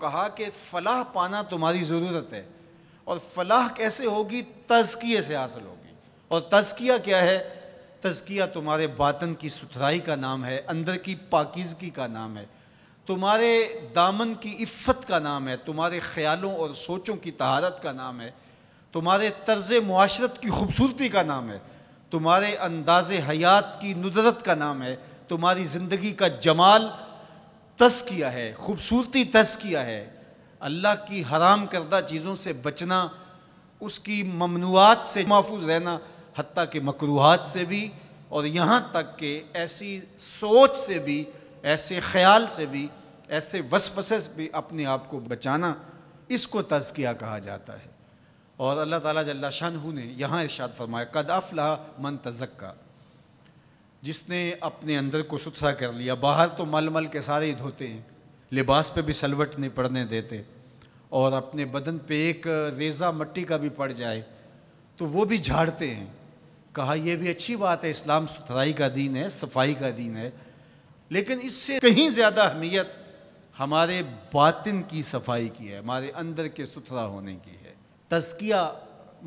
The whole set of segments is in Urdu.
کہا کہ فلاح پانا تمہاری ضرورت ہے، اور فلاح کیسے ہوگی؟ تزکیے سے حاصل ہوگی۔ اور تزکیہ کیا ہے؟ تزکیہ تمہارے باطن کی ستھرائی کا نام ہے، اندر کی پاکیزگی کا نام ہے، تمہارے دامن کی عفت کا نام ہے، تمہارے خیالوں اور سوچوں کی طہارت کا نام ہے، تمہارے طرز معاشرت کی خوبصورتی کا نام ہے، تمہارے انداز حیات کی ندرت کا نام ہے، تمہاری زندگی کا جمال تزکیہ ہے، خوبصورتی تزکیہ ہے۔ اللہ کی حرام کردہ چیزوں سے بچنا، اس کی ممنوعات سے محفوظ رہنا، حتیٰ کہ مکروہات سے بھی، اور یہاں تک کہ ایسی سوچ سے بھی، ایسے خیال سے بھی، ایسے وسوسے سے بھی اپنے آپ کو بچانا، اس کو تزکیہ کہا جاتا ہے۔ اور اللہ تعالیٰ جل شانہ نے یہاں ارشاد فرمایا قد افلح من تزکا، جس نے اپنے اندر کو ستھرا کر لیا۔ باہر تو مل مل کے سارے ہی دھوتے ہیں، لباس پہ بھی سلوٹ نہیں پڑنے دیتے، اور اپنے بدن پہ ایک ریزہ مٹی کا بھی پڑ جائے تو وہ بھی جھاڑتے ہیں۔ کہا یہ بھی اچھی بات ہے، اسلام ستھرائی کا دین ہے، صفائی کا دین ہے، لیکن اس سے کہیں زیادہ اہمیت ہمارے باطن کی صفائی کی ہے، ہمارے اندر کے ستھرا ہونے کی ہے۔ تزکیہ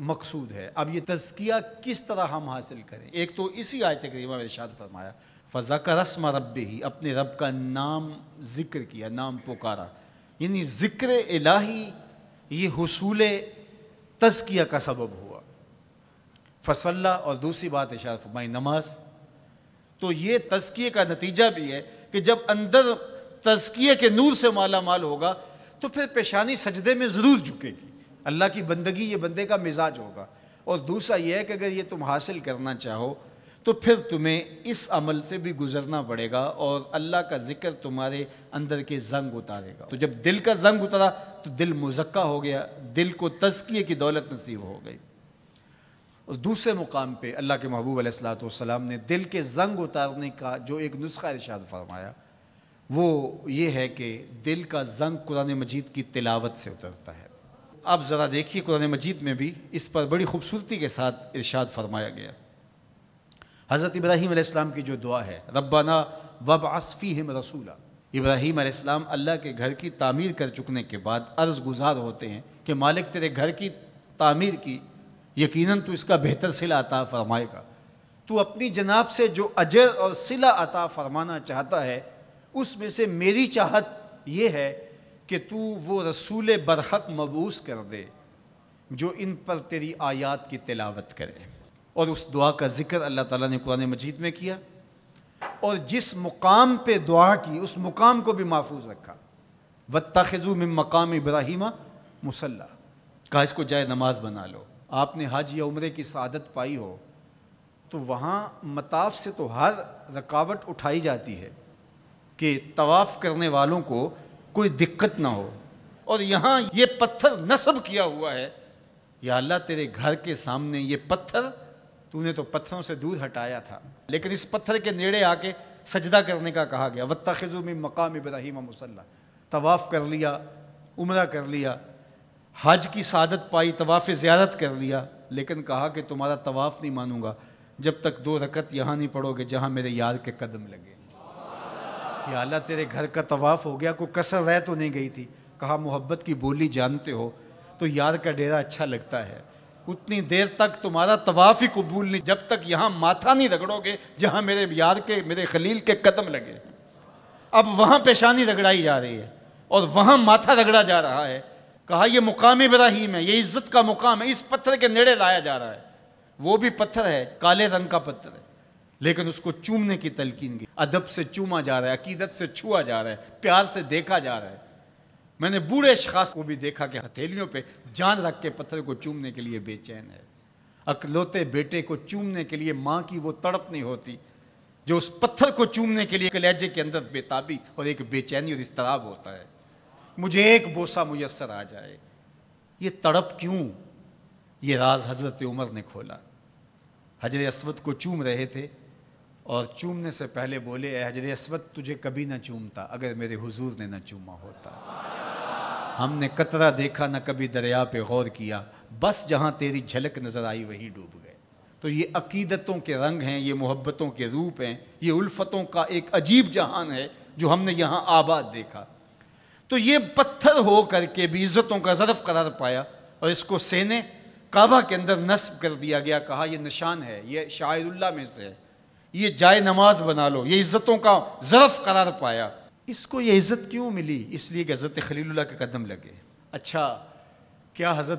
مقصود ہے۔ اب یہ تزکیہ کس طرح ہم حاصل کریں؟ ایک تو اسی آیت کریمہ میں ارشاد فرمایا فَذَكَرَ اسْمَ رَبِّهِ، اپنے رب کا نام ذکر کیا، نام پکارا، یعنی ذکر الہی یہ حصول تزکیہ کا سبب ہوا۔ فصلہ، اور دوسری بات ارشاد فرمائی نماز۔ تو یہ تزکیے کا نتیجہ بھی ہے کہ جب اندر تزکیے کے نور سے مالا مال ہوگا تو پھر پیشانی سجدے میں ضرور جھکے گی، اللہ کی بندگی یہ بندے کا مزاج ہوگا۔ اور دوسرا یہ ہے کہ اگر یہ تم حاصل کرنا چاہو تو پھر تمہیں اس عمل سے بھی گزرنا پڑے گا، اور اللہ کا ذکر تمہارے اندر کے زنگ اتارے گا۔ تو جب دل کا زنگ اترا تو دل مزکہ ہو گیا، دل کو تزکیے کی دولت نصیب ہو گئی۔ اور دوسرے مقام پہ اللہ کے محبوب علیہ الصلوۃ والسلام نے دل کے زنگ اتارنے کا جو ایک نسخہ ارشاد فرمایا وہ یہ ہے کہ دل کا زنگ قرآن مجید کی تلاوت سے اترتا ہے۔ اب ذرا دیکھیے قرآن مجید میں بھی اس پر بڑی خوبصورتی کے ساتھ ارشاد فرمایا گیا۔ حضرت ابراہیم علیہ السلام کی جو دعا ہے ربنا وابعث فیہم رسولا، ابراہیم علیہ السلام اللہ کے گھر کی تعمیر کر چکنے کے بعد عرض گزار ہوتے ہیں کہ مالک تیرے گھر کی تعمیر کی، یقیناً تو اس کا بہتر صلہ عطا فرمائے گا، تو اپنی جناب سے جو اجر اور صلہ عطا فرمانا چاہتا ہے اس میں سے میری چاہت یہ ہے کہ تو وہ رسول برحق مبعوث کر دے جو ان پر تیری آیات کی تلاوت کرے۔ اور اس دعا کا ذکر اللہ تعالیٰ نے قرآن مجید میں کیا، اور جس مقام پہ دعا کی اس مقام کو بھی محفوظ رکھا۔ وَاتَّخِذُوا مِن مَّقَامِ إِبْرَاهِيمَ مُصَلَّى، کہا اس کو جائے نماز بنا لو۔ آپ نے حج یا عمرے کی سعادت پائی ہو تو وہاں مطاف سے تو ہر رکاوٹ اٹھائی جاتی ہے کہ طواف کرنے والوں کو کوئی دقت نہ ہو، اور یہاں یہ پتھر نصب کیا ہوا ہے، یا اللہ تیرے گھر کے سامنے یہ پتھر تو نے تو پتھروں سے دور ہٹایا تھا، لیکن اس پتھر کے نیڑے آ کے سجدہ کرنے کا کہا گیا۔ وَاتَّخِذُوا مِن مَّقَامِ إِبْرَاهِيمَ مُصَلَّى، طواف کر لیا، عمرہ کر لیا، حج کی سعادت پائی، طواف زیارت کر لیا، لیکن کہا کہ تمہارا طواف نہیں مانوں گا جب تک 2 رکعت یہاں نہیں پڑھو گے جہاں میرے یار کے قدم لگے۔ یا اللہ تیرے گھر کا طواف ہو گیا، کوئی کسر رہ تو نہیں گئی تھی؟ کہا محبت کی بولی جانتے ہو تو یار کا ڈیرا اچھا لگتا ہے، اتنی دیر تک تمہارا طواف ہی قبول نہیں جب تک یہاں ماتھا نہیں رگڑو گے جہاں میرے یار کے، میرے خلیل کے قدم لگے۔ اب وہاں پیشانی رگڑائی جا رہی ہے اور وہاں ماتھا رگڑا جا رہا ہے۔ کہا یہ مقام ابراہیم ہے، یہ عزت کا مقام ہے، اس پتھر کے نیڑے لایا جا رہا ہے۔ وہ بھی پتھر ہے، کالے رنگ کا پتھر ہے، لیکن اس کو چومنے کی تلقین کی، ادب سے چوما جا رہا ہے، عقیدت سے چھوا جا رہا ہے، پیار سے دیکھا جا رہا ہے۔ میں نے بوڑھے اشخاص کو بھی دیکھا کہ ہتھیلیوں پہ جان رکھ کے پتھر کو چومنے کے لیے بے چین ہے۔ اکلوتے بیٹے کو چومنے کے لیے ماں کی وہ تڑپ نہیں ہوتی جو اس پتھر کو چومنے کے لیے کلیجے کے اندر بے تابی اور ایک بے چینی اور اضطراب ہوتا ہے، مجھے ایک بوسہ میسر آ جائے۔ یہ تڑپ کیوں؟ یہ راز حضرت عمر نے کھولا۔ حجر اسود کو چوم رہے تھے اور چومنے سے پہلے بولے اے حجر اسود تجھے کبھی نہ چومتا اگر میرے حضور نے نہ چوما ہوتا۔ ہم نے قطرہ دیکھا نہ کبھی دریا پہ غور کیا، بس جہاں تیری جھلک نظر آئی وہیں ڈوب گئے۔ تو یہ عقیدتوں کے رنگ ہیں، یہ محبتوں کے روپ ہیں، یہ الفتوں کا ایک عجیب جہان ہے جو ہم نے یہاں آباد دیکھا۔ تو یہ پتھر ہو کر کے بھی عزتوں کا ظرف قرار پایا، اور اس کو سینے کعبہ کے اندر نصب کر دیا گیا، کہا یہ نشان ہے، یہ شاعر اللہ میں سے ہے، یہ جائے نماز بنا لو، یہ عزتوں کا ظرف قرار پایا۔ اس کو یہ عزت کیوں ملی؟ اس لیے کہ حضرت خلیل اللہ کے قدم لگے۔ اچھا، کیا حضرت